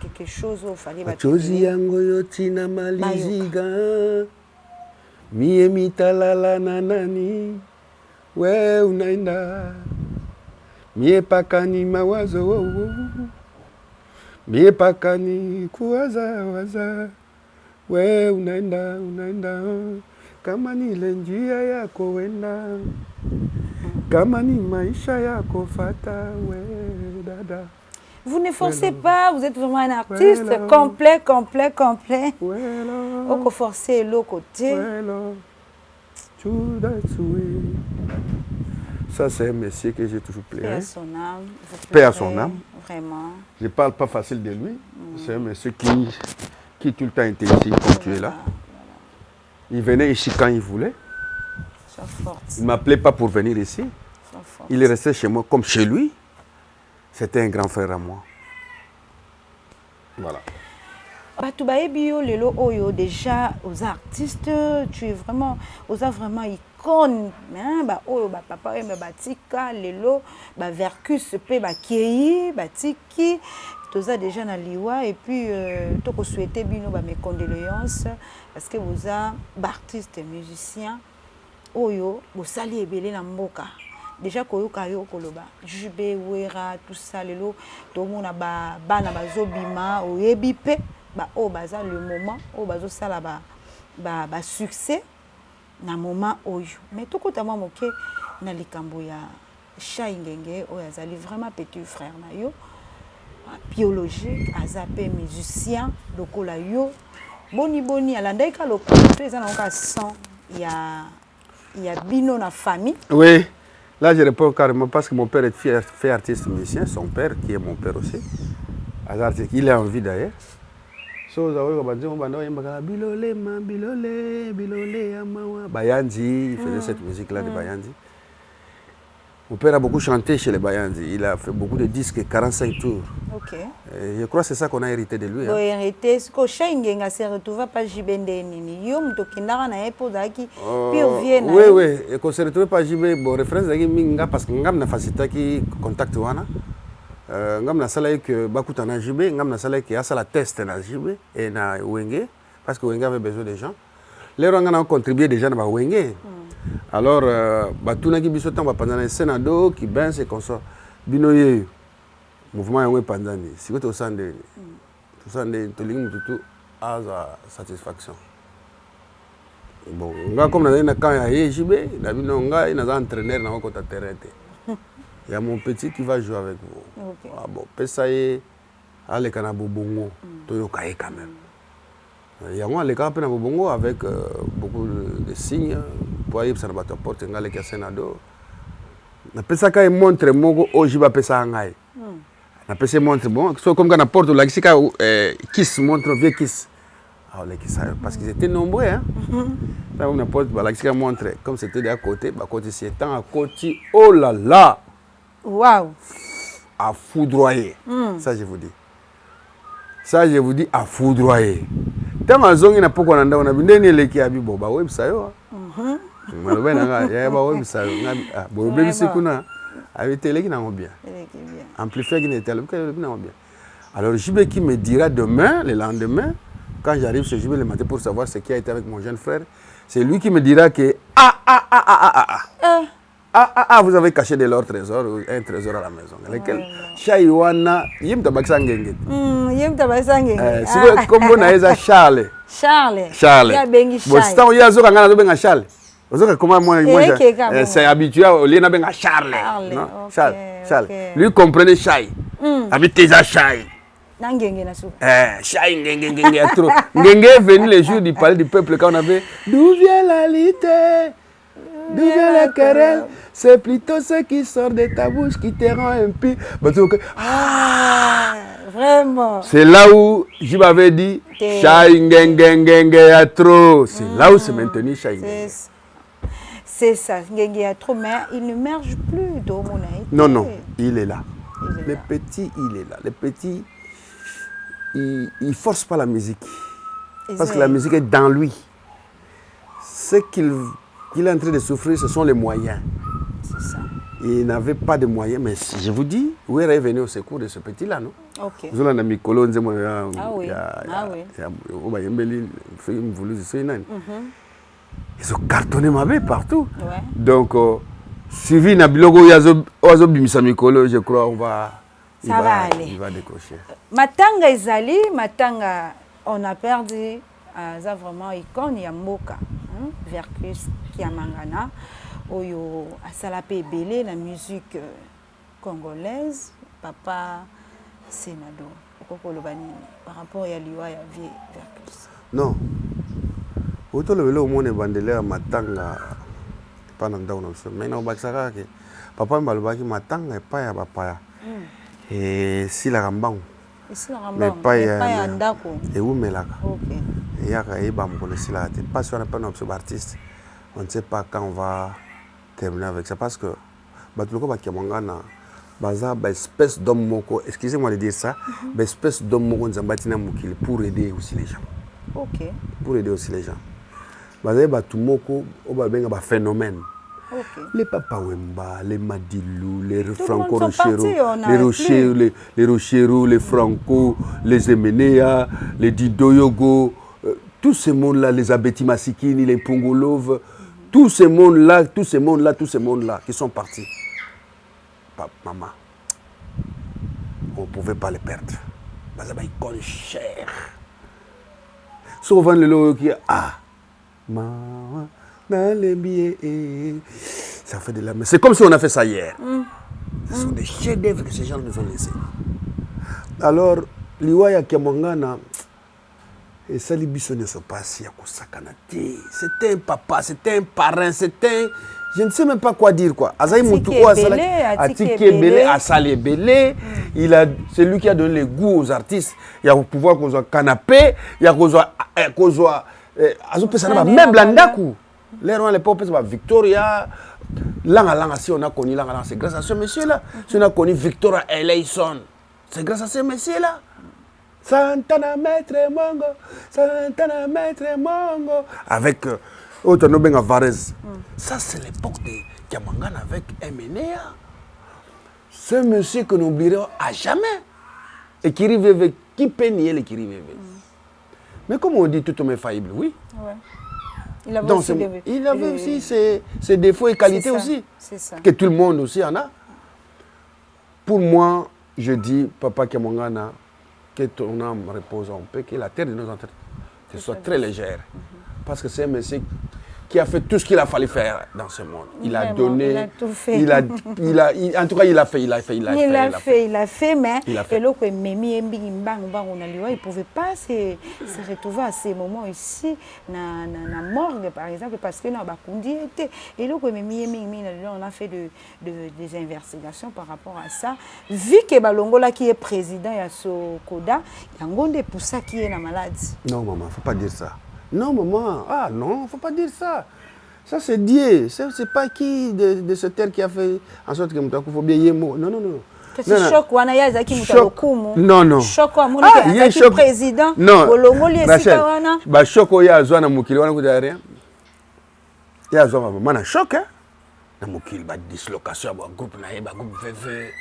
quelque chose où fallait bah. Chozi yango yo tina maliziga. Mie mitalala nanani. We unaenda. Mie pakani mawazo Mie pakani kuwaza we unaenda kama ni njia yako wenda kama ni maisha yako fata we dada. Vous ne forcez pas, vous êtes vraiment un artiste complet. Oko forcer l'autre côté. Ça, c'est un monsieur que j'ai toujours plaisé. Paix à son âme. Paix à son âme. Vraiment. Je ne parle pas facile de lui. C'est un monsieur qui tout le temps était ici, comme tu es là. Il venait ici quand il voulait. Il ne m'appelait pas pour venir ici. Il est resté chez moi comme chez lui. C'était un grand frère à moi. Voilà. Batoubaebio, Lelo Oyo, déjà aux artistes, tu es vraiment, icône. Oyo, papa, batika, Lelo, Vercus, Kei, Batiki, tout ça déjà na liwa. Et puis, tu as souhaité bino mes condoléances parce que vous êtes artistes, musiciens. Oyo, vous sali ebele na mboka. Déjà koyoka yo koloba jube wera tout ça lelo to mona ba bana bazobima oyebi pe ba o baza le moment o bazo sala ba succès na moment oyo mais tout kota moi moke na likambo ya Shaingenge o azali vraiment petit frère na yo biologique azape musicien lokola yo boni alandaika lokola to ezana oka 100 ya bino na famille. Oui. Là, je réponds carrément parce que mon père est fait artiste musicien, son père, qui est mon père aussi. Il est en vie d'ailleurs. Bayandi, il faisait cette musique-là de Bayandi. Mon père a beaucoup chanté chez les Bayandi. Il a fait beaucoup de disques, 45 tours. Ok. Et je crois que c'est ça qu'on a hérité de lui. Hein. Hérité, ce que Shaingenga s'est retrouvé pas Jibende Nini. Yom to kindara na epo daki pire vienne. Oui. Et qu'on s'est retrouvé pas Jibé, bon référence daki minga parce que ngam na facilité qui contact wana. Ngam na sala que bakuta na Jibé, ngam na sala que asa la test na Jibé et na Wenge parce que Wenge avait besoin des gens. les gens ont contribué déjà à Wenge. Alors, tout le monde a pendant un Sénado qui ben c'est comme ça. Binoye, mouvement est pendant. Si vous êtes au centre de tout a satisfaction. Bon, comme on a dit, quand il y a JB, il y a un entraîneur dans le terrain. Il y a mon petit qui va jouer avec vous. Okay. Ah bon, Pesaye, allez Kanabo Bongo, Toyokaye quand même. Il y a un cas à Bongo avec beaucoup de signes pour aller sur la porte, il y a un Sénado. Na pesa ka montre moko oji ba pesa ngai. Na pesa montre bon, so comme quand na porte la kisika kiss montre vieux kiss. Ah les kiss parce qu'ils étaient nombreux hein. Là on a porte la kisika montre comme c'était de à côté, bah côté c'est tant à côté. Oh là là. Waouh. À foudroyer. Ça je vous dis. Ça je vous dis à foudroyer. Tellement zongi na poko na ndao na bindeni leki abi boba website yo. Malobena ya ba website nga bo bebisi kuna avec télé qui n'a bien. Amplifier qui n'était bien. Alors JB qui me dira demain, le lendemain, quand j'arrive chez JB le matin pour savoir ce qui a été avec mon jeune frère, c'est lui qui me dira que vous avez caché de l'or trésor ou un trésor à la maison. Lequel Chaiwana yim tabaksa ngenge. Yim tabaksa ngenge. C'est comme on a ça Charles. Ya bengi Charles. Bon, c'est tant ya zo kanga zo benga Charles. Comment moi c'est habitué au lieu benga Charles. Non? Charles. Lui comprenait Chai. Habite ça Chai. Ngenge na sou. Chai ngenge trop. Ngenge est venu les jours du palais du peuple quand on avait d'où vient la lité? D'où vient la querelle? C'est plutôt ce qui sort de ta bouche qui te rend un peu. Vraiment. C'est là où je m'avais dit Chai ngenge a trop. C'est là où c'est maintenu Chai ngenge. C'est ça, ngenge a trop, mais il ne merge plus d'eau, mon ami. Non, il est là. Le petit, il est là. Le petit, il force pas la musique. Parce que la musique est dans lui. Ce qu'il est en train de souffrir, ce sont les moyens. C'est ça. Il n'avait pas de moyens, mais je vous dis, où est venu au secours de ce petit-là, non? Ok. Vous avez mis Colo, ils ont cartonné ma bête partout. Ouais. Donc, suivi Nabilogo Yazo Bimisamikolo, je crois, il va décrocher. Matanga Ezali, Matanga, on a perdu, ça vraiment icône, Yamboka, Vercus, Kiamangana, Oyo, Asalape Belé, la musique congolaise, Papa Sénado, par rapport à Liwa et à Vercus. Non. Autant le vélo au monde est bandélé à Matanga, pas dans le down. Mais non, papa m'a dit Matanga et pas à Bapaya. Et si la Rambang. Mais pas à Ndako. Et où me l'a. Ok. Et il y a un pas sur un panneau artiste. On ne sait pas quand on va terminer avec ça parce que Batuloko Bakiamangana, Baza, espèce d'homme moko, excusez-moi de dire ça, espèce d'homme moko Nzambatina Moukili pour aider aussi les gens. Ok. Pour aider aussi les gens. Baza Batumoko, Obabenga ba phénomène. Okay. Les Papa Wemba, les Madilou, les Franco Rochero, les Rochero, les Franco, les Emenea, les Didoyogo, tous ces mondes-là, les Abeti Masikini, les Pongolov, tous ces mondes-là qui sont partis. Maman, on ne pouvait pas les perdre. Ils coûtent cher. Souvent, le logo qui est maman. Dans les billets, ça fait de la... C'est comme si on a fait ça hier. Ce sont des chefs-d'œuvre que ces gens nous ont laissés. Alors, Liwaya Kiamangana, et ça, les bisons ne sont pas assis à Kosakanate. C'était un papa, c'était un parrain, c'était un... Je ne sais même pas quoi dire, quoi. Azaï Moutouko, Atiki Belé, Asali Belé. C'est lui qui a donné le goût aux artistes. Il y a pouvoir qu'on soit canapé, il y a qu'on soit... Même Blandakou. Les rois, les pauvres, c'est Victoria. Langa, si on a connu Langa, c'est grâce à ce monsieur-là. Si on a connu Victoria Eleison, c'est grâce à ce monsieur-là. Santana Maître Mongo, Santana Maître Mongo. Avec Otonobenga Varese. Ça, c'est l'époque de Kiamangana avec Emenea. Ce monsieur que nous n'oublierons à jamais. Et qui peut nier le Kirivévé. Mais comme on dit, tout homme est faillible, oui. Ouais. Il avait Donc, aussi, il avait aussi ses défauts et qualités aussi. C'est ça. Que tout le monde aussi en a. Pour moi, je dis, Papa Kiamongana, que ton âme repose en paix, que la terre de nos ancêtres soit très légère. Parce que c'est un monsieur qui a fait tout ce qu'il a fallu faire dans ce monde. Il a donné. Il a tout fait. En tout cas, il a fait, mais il a fait. il ne pouvait pas se retrouver à ces moments ici, dans la morgue, par exemple, parce que on a fait des investigations par rapport à ça. Vu que Balongola qui est président de Sokoda, il y a un gonde pour ça qui est la maladie. Non, maman, il ne faut pas dire ça. Non, maman, non, il ne faut pas dire ça. Ça, c'est Dieu. Ce n'est pas qui de ce terre qui a fait en sorte que il faut bien y Non, non, non. C'est choc, non, non. Choc, il y a choc. Président. Non, Rachel, choc, il y a Zouana Moukili, il y a rien. Il y a Zouana Moukili, il y a choc, hein. Il y a une dislocation, il y a un groupe VV,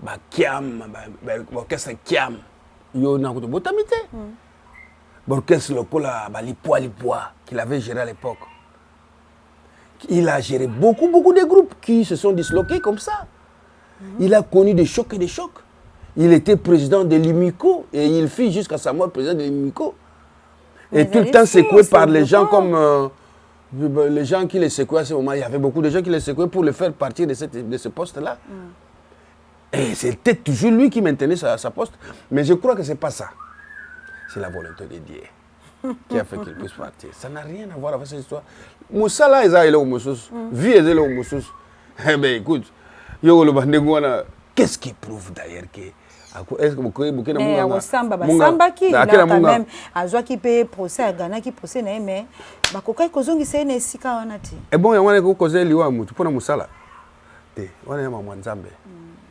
il y a Kiam, l'orchestre Kiam. Il y a un botamité. L'orchestre Lipoa, qu'il avait géré à l'époque. Il a géré beaucoup de groupes qui se sont disloqués comme ça. Il a connu des chocs et des chocs. Il était président de l'IMICO et il fut jusqu'à sa mort président de l'IMICO. Et tout le temps secoué par les gens comme les gens qui les secouaient à ce moment. Il y avait beaucoup de gens qui les secouaient pour le faire partir de ce poste-là. Et c'était toujours lui qui maintenait sa poste. Mais je crois que ce n'est pas ça. C'est la volonté de Dieu qui a fait qu'il puisse partir. Ça n'a rien à voir avec cette histoire. Moussala est là où Moussous. Vie est là où Moussous. Eh bien, écoute, qu'est-ce qui prouve d'ailleurs que. Est-ce que vous connaissez Samba qui il a quand même Azwa qui paye procès à Ghana qui procès mais bakoka kozongi c'est ne sika wanati. Et bon, il y a un causer liwa mutu pour Moussala. Te, on est maman Nzambe.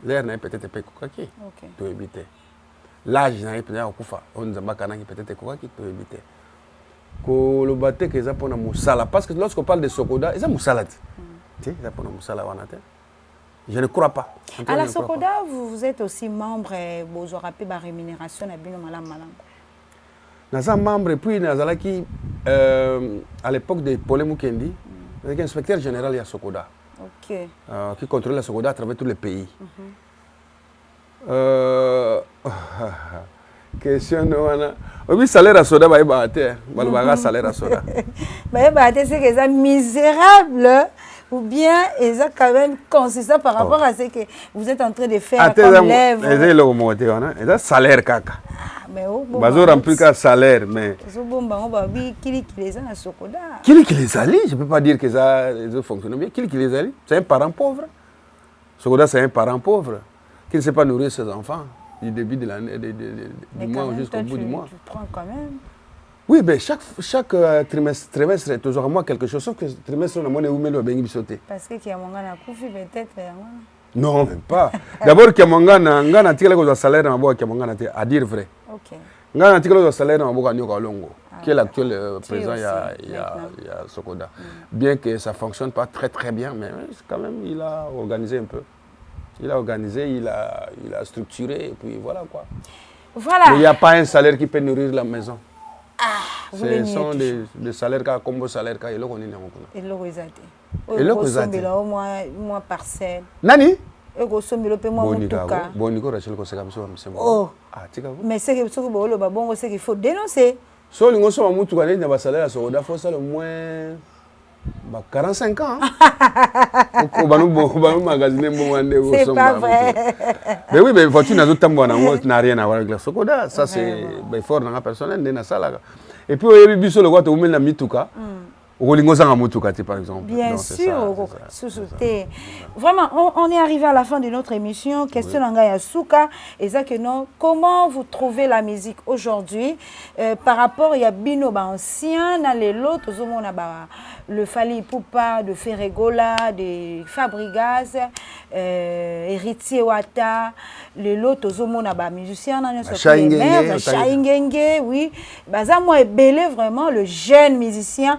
L'air n'a peut-être pas kokaki. OK. To éviter. L'âge n'a peut-être pas kufa. On Nzamba kana qui peut-être kokaki to éviter. Ko le batte que ça pour Moussala parce que lorsqu'on parle de Sokoda, ça Moussala. Tu sais, ça pour Moussala wanate. Je ne crois pas. À la Sokoda, vous êtes aussi membre, vous aurez payé la rémunération à Bino Malam Malam. Nous sommes membres, et puis nous avons à l'époque de Paul Mukendi, avec inspecteur général à Sokoda, qui contrôle la Sokoda à travers tous les pays. Question de oui, salaire à Soda, il va y salaire à Soda. C'est que c'est misérable. Ou bien, ils sont quand même consistant par rapport à ce que vous êtes en train de faire comme lèvres. Ils ont salaire caca. Mais ils ont rempli qu'un salaire, mais... Qui les a dans Sokoda? Qui les a li? Je ne peux pas dire que ça fonctionne bien. Qui les a li? C'est un parent pauvre. Sokoda, c'est un parent pauvre qui ne sait pas nourrir ses enfants du début de l'année, du mois jusqu'au bout du mois. Tu prends quand même. Oui, mais chaque trimestre est toujours à moi quelque chose, sauf que le trimestre, on a moins sauté. Parce que Kiamongana a couffé peut-être. Non, même pas. D'abord, Kiamongana a tiré le salaire à dire vrai. Ok. Ngana a tiré le salaire à Nyoko qui est l'actuel président il y a Sokoda. Bien que ça ne fonctionne pas très bien, mais quand même, il a organisé un peu. Il a organisé, il a structuré, et puis voilà quoi. Voilà. Mais il n'y a pas un salaire qui peut nourrir la maison. Ce sont des salaires comme salaire et là on est et là moi parcelle nani et go sombelo pe moi mutuka boniko Rachel ko seka biso oh tika mais c'est que ce que bolo ba bongo c'est qu'il faut dénoncer so lingo so mutuka ni ba salaire so da faut ça le moins 45 ans ko banu magazine bon ande go c'est pas vrai mais oui mais fortune azo tambo n'a rien à voir avec la Sokoda ça c'est fort dans la personnel de na sala et puis au biso le quoi to na mituka par exemple. Bien sûr, vraiment, on est arrivé à la fin de notre émission. Question d'Angaya Souka. Et ça que non, comment vous trouvez la musique aujourd'hui par rapport à Bino ancien, dans les lots, le Fali Poupa, de Ferregola, de Fabregas, Héritier Wata, les lots, musiciens, Chaingenge, oui. Moi, belé vraiment le jeune musicien.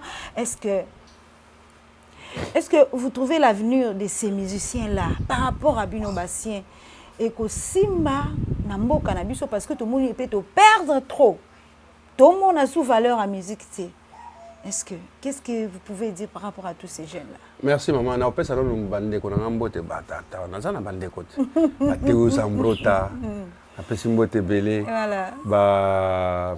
Est-ce que vous trouvez l'avenir de ces musiciens-là par rapport à Bino Bassien et que Simba Nambo Cannabis parce que tout le monde peut te perdre trop. Tout le monde a sous valeur à musique. Qu'est-ce que vous pouvez dire par rapport à tous ces jeunes-là? Merci maman. Na opesa no mbande ko na mbote batata. Na zana bande ko. Bateu sambrota. Apesi mbote belé. Voilà.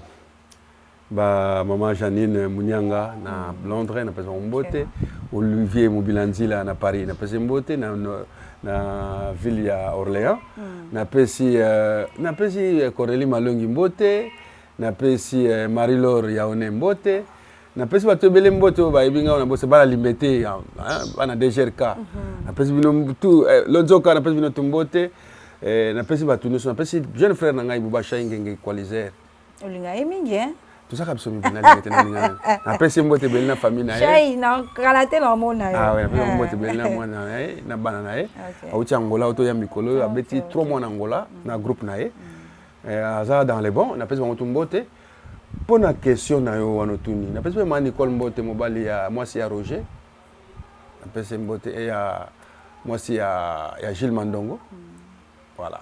Ba maman Janine Munyanga na Londres na pesa mbote. Olivier Mobilandila na Paris na pesa mbote na ville ya Orléans. Na pesi Corélie Malongi mbote. Na pesi Marie-Laure Yaone mbote. Na pesi bato belé mbote ba ibinga na bosse bala limité bana DGRK. Na pesi bino tout lonzoka na pesi bino tumbote. Na pesi bato nous na pesi jeune frère na ngai Bubacha Ngenge Qualizer. Olinga emingi hein. Tout ça kabso mi bina limité na linga. Na pesi mbote belé na famille na ye. Chai na kalaté na mona ye. Ah ouais, na mbote belé na mwana na ye na bana na ye. Auti Angola auto ya mikolo abeti 3 mois na Angola na groupe na ye. Aza dans les bons, na pesi ba tumbote. Pour la question na yo wanotuni na pesi ma Nicole Mbote mobali ya mwasi ya Roger na pesi Mbote et ya mwasi ya Gilles Mandongo voilà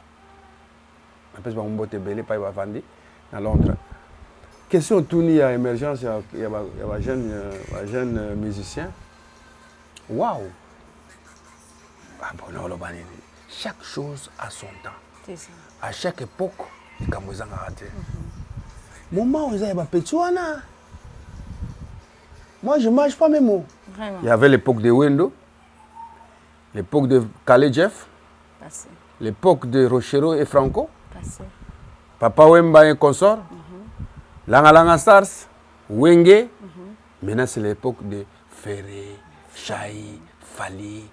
na pesi ba Mbote belé pa ba vandi na Londres question tuni ya émergence ya ba jeune musicien waouh ah bon non lobani chaque chose a son temps C'est ça. à chaque époque ikamwezanga raté moment où ils avaient petit wana. Moi je mange pas mes mots. Vraiment. Il y avait l'époque de Wendo, l'époque de Calais Jeff, Passé. l'époque de Rochero et Franco, Passé. Papa Wemba et consort, Langa Langa Stars, Wenge. Maintenant c'est l'époque de Ferré, Chahi, Fali,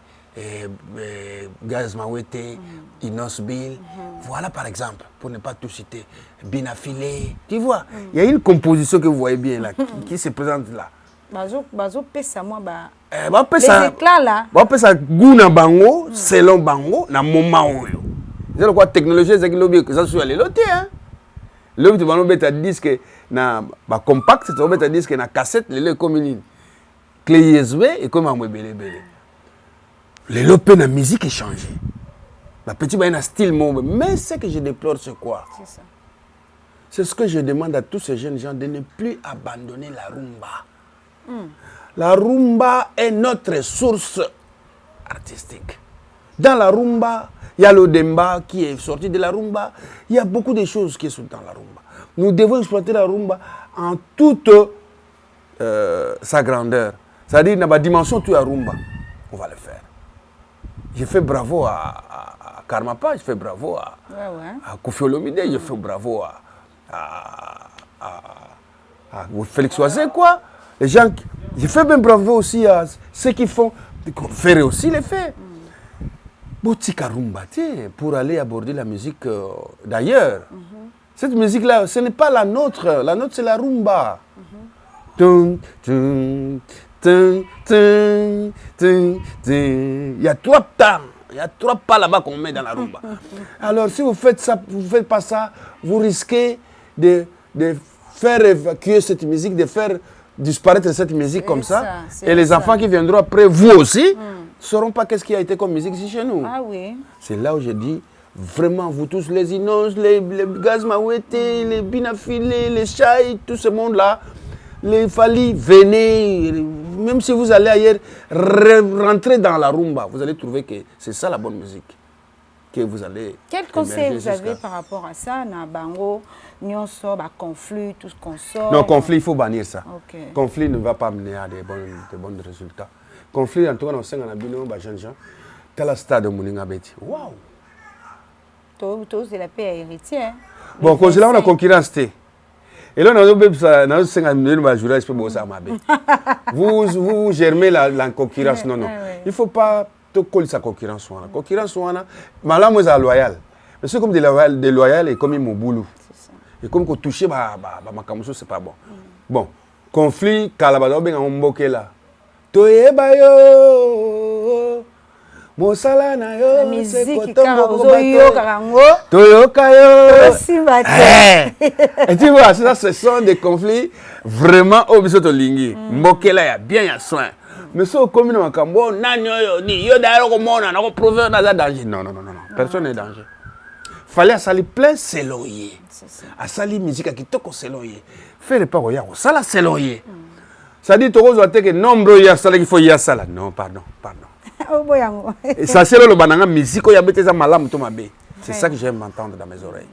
Gaz Mawete, Inos Bill. Voilà par exemple, pour ne pas tout citer, Binafilé. Tu vois, il y a une composition que vous voyez bien là, qui se présente là. Bazo pesa moi ba. Les éclats là. Ba pesa guna bango, selon bango, na moment oyo. C'est quoi technologie c'est que lobby que ça soit les lotés hein. Lobby tu vas nous mettre disque na ba compact, tu vas mettre disque na cassette, les comme une clé USB et comme un belé belé. Les lopes na musique est changé. Ma petite a un style mais ce que je déplore c'est quoi? C'est ça. C'est ce que je demande à tous ces jeunes gens de ne plus abandonner la rumba. La rumba est notre source artistique. Dans la rumba, il y a le demba qui est sorti de la rumba. Il y a beaucoup de choses qui sont dans la rumba. Nous devons exploiter la rumba en toute sa grandeur. C'est-à-dire, dans la dimension de la rumba, on va le faire. Je fais bravo à Karmapa, je fais bravo à Kofi Olomide, je fais bravo à Félix Oisé, quoi. Les gens, je fais bien bravo aussi à ceux qui font, faire aussi les faits. Boutika rumba, pour aller aborder la musique d'ailleurs. Cette musique-là, ce n'est pas la nôtre. La nôtre, c'est la rumba. Il y a 3 temps. Il y a 3 pas là-bas qu'on met dans la rumba. Alors, si vous faites ça, vous ne faites pas ça, vous risquez de faire évacuer cette musique, de faire disparaître cette musique comme ça. Et les enfants qui viendront après, vous aussi, ne sauront pas qu'est-ce qui a été comme musique ici chez nous. Ah oui. C'est là où je dis, vraiment, vous tous, les Inos, les Gaz Mawete, les Binafilé, les Chahi, tout ce monde-là, les Fali, venez, même si vous allez ailleurs, rentrez dans la rumba, vous allez trouver que c'est ça la bonne musique. Que vous allez. Quel conseil vous avez par rapport à ça, na bango, nyonso, ba conflit, tout ce qu'on sort? Non, conflit, il faut bannir ça. Okay. Conflit ne va pas mener à des bons résultats. Conflit, en tout cas, on sait qu'on a bien des jeunes gens. Tel stade de Mouninga Beti. Waouh! Tous c'est la paix héritier. Bon, quand c'est là, on a concurrence. Et là, vous germez la concurrence. Non, non. Il ne faut pas te coller sa concurrence. La concurrence, malheureusement, moi, c'est loyal. Mais c'est comme des loyaux et comme ils m'ont boulot. Et comme qu'on touche, ma camouflage, c'est pas bon. Bon, conflit, Kalabado, ben on moque là. Toye bayo. Mosala na yo, c'est kotongo karango. Toyoka yo. Et tu vois, ça, ce sont des conflits vraiment obligatoires. Mbokela ya bien ya soin. Mais ce commune en Cambo, nanyo yo ni yo d'ailleurs comme on a prouvé dans danger. Non, non, non, non, personne n'est danger. Fallait à sali plein seloyer. À sali musique à kitoko seloyer. Faire pas roya, ça la seloyer. Ça dit que nombre ya sala qu'il faut ya sala. Non, pardon. Ça c'est le bananga musique ya beteza malam to mabe. C'est ça que j'aime entendre dans mes oreilles.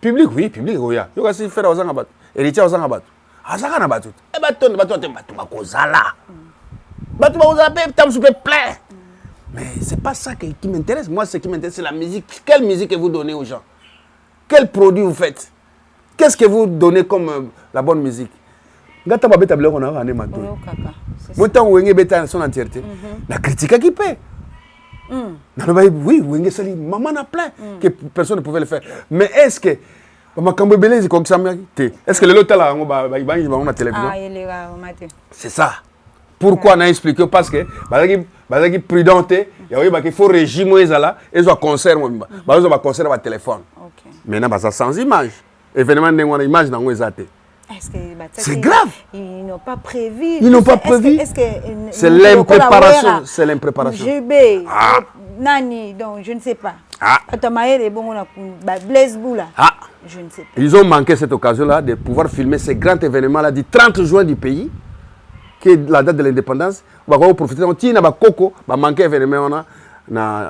Public oui, public oya. Yo kasi faire ozanga bat. Héritier ozanga bat. Azaka na batut. E baton te batu makozala. Batu makozala pe tam soupe plein. Mais c'est pas ça qui m'intéresse. Moi ce qui m'intéresse c'est la musique. Quelle musique que vous donnez aux gens? Quel produit vous faites? Qu'est-ce que vous donnez comme la bonne musique? Ngata ba beta bloko na ane mato. Moi tant wenge beta son entièreté. La critique qui paie. Oui, wenge sali maman na plein que personne ne pouvait le faire. Mais est-ce que est-ce que le lotal a la télévision? C'est ça. Pourquoi on a expliqué? Parce que il prudenté, il faut régime et ils ont concert concert à téléphone. Maintenant ça sans image. Événement n'a image dans les athées. C'est grave. Ils n'ont pas prévu. C'est l'impréparation. C'est l'impréparation. Nani, donc je ne sais pas. Blaise Boula. Je ne sais pas. Ils ont manqué cette occasion-là de pouvoir filmer ces grands événements-là du 30 juin du pays, qui est la date de l'indépendance. On va profiter. On tient à Coco, on va manquer événement dans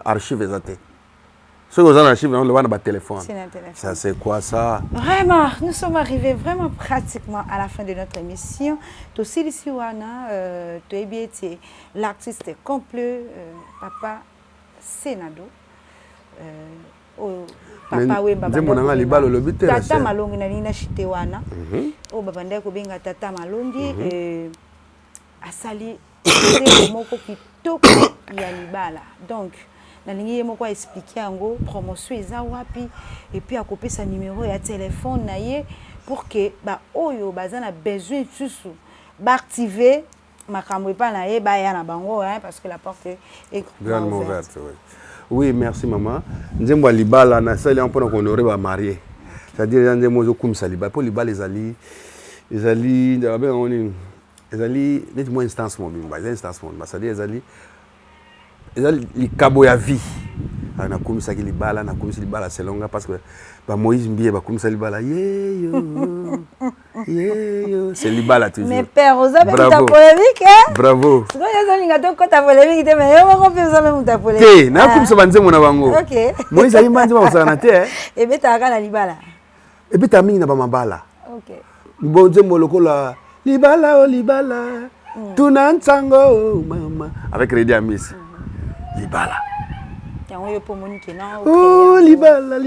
l'archive exacte. Ceux qui ont l'archive, on le voit dans le téléphone. Ça, c'est quoi ça? Vraiment, nous sommes arrivés vraiment pratiquement à la fin de notre émission. Aussi, ici, l'artiste complet, Papa Senado. Papa Wemba Tata Malongi na nina shitewana. O babanda ko benga Tata Malongi asali moko kitoko ya libala. Donc nalingi moko expliquer yango promotion eza wapi et puis akopesa numéro ya téléphone na ye pour que ba oyo bazana besoin susu ba activer makambo pa na ye ba ya na bango parce que la porte est grandement ouverte. Oui, merci maman. Nzembo libala na sali on pona honorer ba marié. C'est-à-dire nzembo zo kum saliba pour libala les ali d'abord on est les ali net moins instance mon bimba, les instance mon, c'est-à-dire les ali kabo ya vie. Na kum saki libala na kum libala selonga parce que ba Moïse Mbie ba kum salibala c'est libala toujours. Mais père, vous avez ta polémique hein? Bravo. C'est quoi ça linga to kota polémique mais yo ko pesa même ta polémique. Té, na kum sa banze mona bango. OK. Moïse ali manzi ba sana té hein. Et beta kana libala. Et beta mingi na ba mabala. OK. Bonze moloko la libala o libala. Tuna ntango mama avec Redi Amis. Libala. Oh, libala.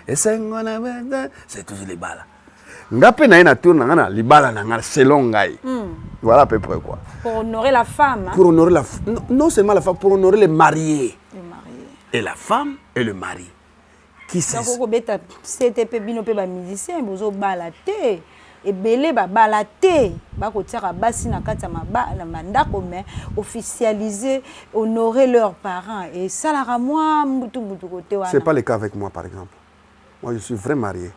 Et c'est toujours libala. Ngape na ina tourne na libala na selon ngai. Voilà à peu près quoi. Pour honorer la femme. Pour honorer la non seulement la femme, pour honorer les mariés. Les mariés. Et la femme et le mari. Qui c'est? Donc beta CTP bino pe ba musicien bozo balaté. Et belé ba balaté ba ko tira basi na kata na mandako mais officialiser honorer leurs parents et ça la moi mutu côté wana. C'est pas le cas avec moi par exemple. Moi je suis vrai marié.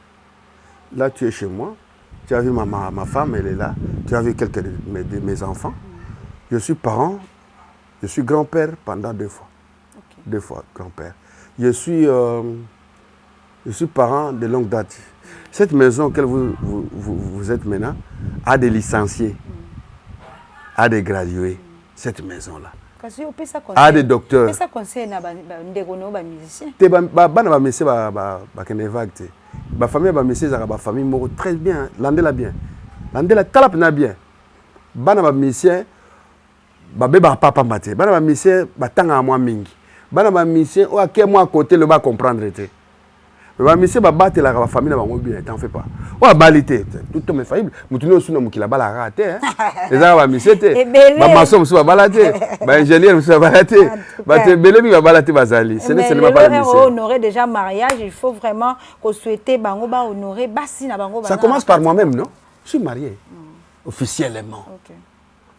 Là tu es chez moi, tu as vu ma femme elle est là, tu as vu quelques de mes enfants. Je suis parent, je suis grand-père pendant 2 fois. Okay. 2 fois grand-père. Je suis parent de longue date. Cette maison auquel vous êtes maintenant a des licenciés, a des gradués. Cette maison-là a des docteurs. Ça conseille na ndeko ba musicien. Te ba messé ba vague te. Ba famille ba messé za ba famille moko très bien, landela bien. Landela talap na bien. Bana ba musicien ba beba papa maté. Bana ba musicien ba tanga moi mingi. Bana ba musicien o aké moi à côté le ba comprendre te. Mais monsieur va battre la famille na bango bien, t'en fais pas. Ou à balité, tout homme est faillible. Mutuno suna mukila bala raté hein. Les gens va monsieur te. Ba maçon monsieur va balater, ba ingénieur monsieur va balater. Ba te belemi va balater bazali. Ce n'est seulement pas le monsieur. Honorer déjà mariage, il faut vraiment qu'on souhaiter bango ba honorer basi na bango ba. Ça commence par moi-même, non? Je suis marié officiellement. OK.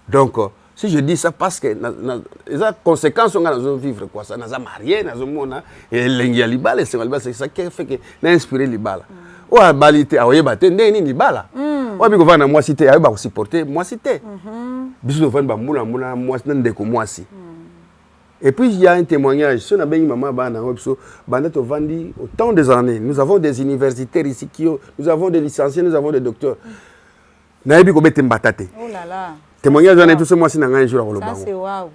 Donc si je dis ça parce que les conséquences sont dans nos vivre quoi ça, nous sommes mariés, nous sommes et l'engia libala, c'est ça qui fait que n'a inspiré libala. Ou à balité, à oyeba tende ni libala. Ou bi ko vana moi cité, à ba ko supporter moi cité. Biso ko vana ba mula moi ndeko moi si. Et puis il y a un témoignage, si on a bien maman bana biso banda to vandi autant des années. Nous avons des universitaires ici qui nous avons des licenciés, nous avons des docteurs. nayebi ko bete mbata te. Oh là là. Témoignage on est tout ce mois si na un jour à Ça c'est waouh.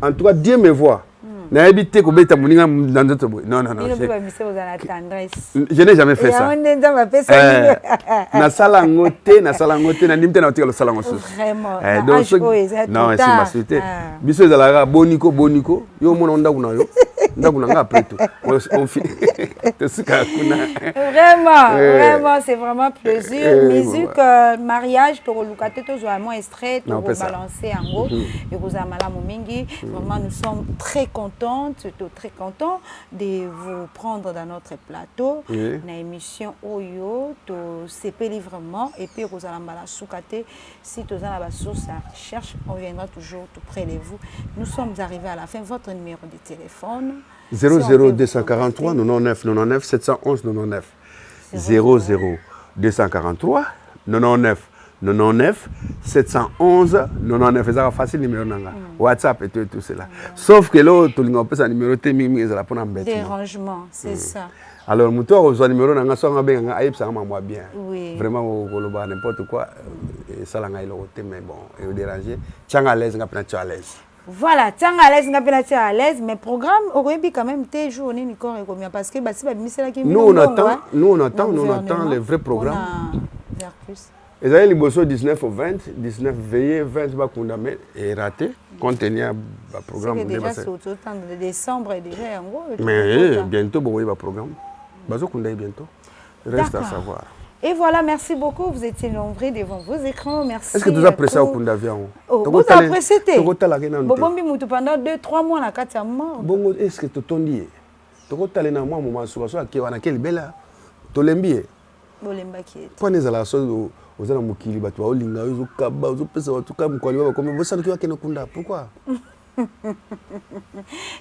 En tout cas, Dieu me voit. Nayebi te ko beta moninga dans d'autres boy. Non. Je n'ai jamais fait ça. Na sala ngote na nimte na otela sala ngoso. Vraiment. Non, c'est ma suite. Biso ezalaka boniko yo mona onda kuna yo. Ndakuna après tout. On finit. Vraiment, c'est vraiment plaisir. Musique, mariage, pour le lucate, tout vraiment extrait, pour balancer en haut. Et vous avez mal mingi. Vraiment, nous sommes très contents de vous prendre dans notre plateau. Dans l'émission Oyo, to CP vraiment. Et puis, vous allez mal soukate. Si vous avez la source, cherche, on viendra toujours tout près de vous. Nous sommes arrivés à la fin. Votre numéro de téléphone. 00243 99 99 711 99 00243 99 99 711 99 c'est facile numéro nanga WhatsApp et tout cela sauf que là tu linga pesa numéro te mingi ezala pona mbete dérangement c'est ça alors muto ko numéro nanga so nga benga ayebsa nga moi bien oui. Vraiment ko loba n'importe quoi ça la nga ilo te mais bon et déranger tiens à l'aise nga pena tu à l'aise. Voilà, tiens à l'aise, à l'aise, mais programme aurait pu quand même tes journées Nico et combien parce que si nous on attend les vrais programmes. Et ça les bosso 19 au 20, 19 veillé, 20 va condamner et raté contenir le programme déjà c'est au temps de décembre et déjà en gros. Mais bientôt bon va programme. Bazo condamner bientôt. Reste à savoir. Et voilà, merci beaucoup. Vous étiez nombreux devant vos écrans. Merci. Est-ce que tu as apprécié au Kundavian? Vous avez apprécié? Bombi mutu pendant 2-3 mois na kati ya mort. Bongo, est-ce que tu tondi? Tu as allé na moi moment sur so ki wana quel bela. To lembi. Bolemba ki. Pone za la so ozana mukili batu ba olinga ozo kaba ozo pesa watu kama kwali baba comme bosa ki wakena kunda. Pourquoi?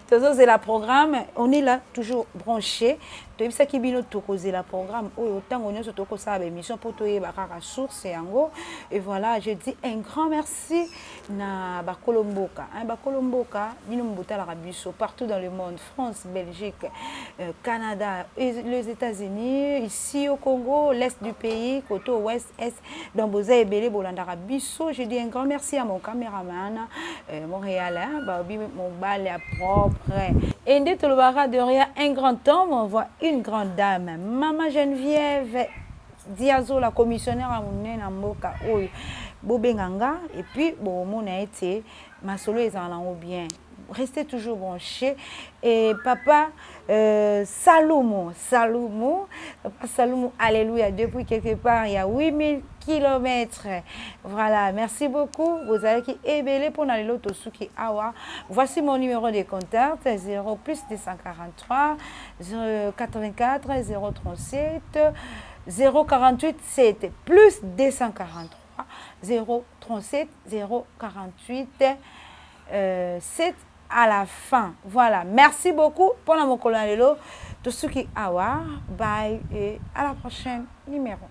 C'est la programme, on est là toujours branché. Tu sais qui bino to causer la programme autant on est sur to ça émission pour toi bakara source et ango et voilà je dis un grand merci na bakolomboka bakolomboka bino mbota la biso partout dans le monde France Belgique Canada et les États-Unis ici au Congo l'est du pays côté ouest est dans boza ebele bolanda biso je dis un grand merci à mon caméraman Montréal mon bal est propre et dès tout le bara de rien un grand homme on voit une grande dame, Maman Geneviève Diazo, la commissionnaire à Mounena Mboka, Bobenganga, et puis, bon, mon a été, ma solo est en bien. Restez toujours branchés. Et papa Salomo, papa Salomo, alléluia, depuis quelque part, il y a 8000 kilomètres. Voilà, merci beaucoup. Vous avez qui ébélé pour aller l'autre Suki Awa. Voici mon numéro de contact 0 plus 243 084 037 048 7 plus 243 037 048 7 à la fin. Voilà, merci beaucoup pour la Mokolonelo. Tosuki Awa. Bye et à la prochaine numéro.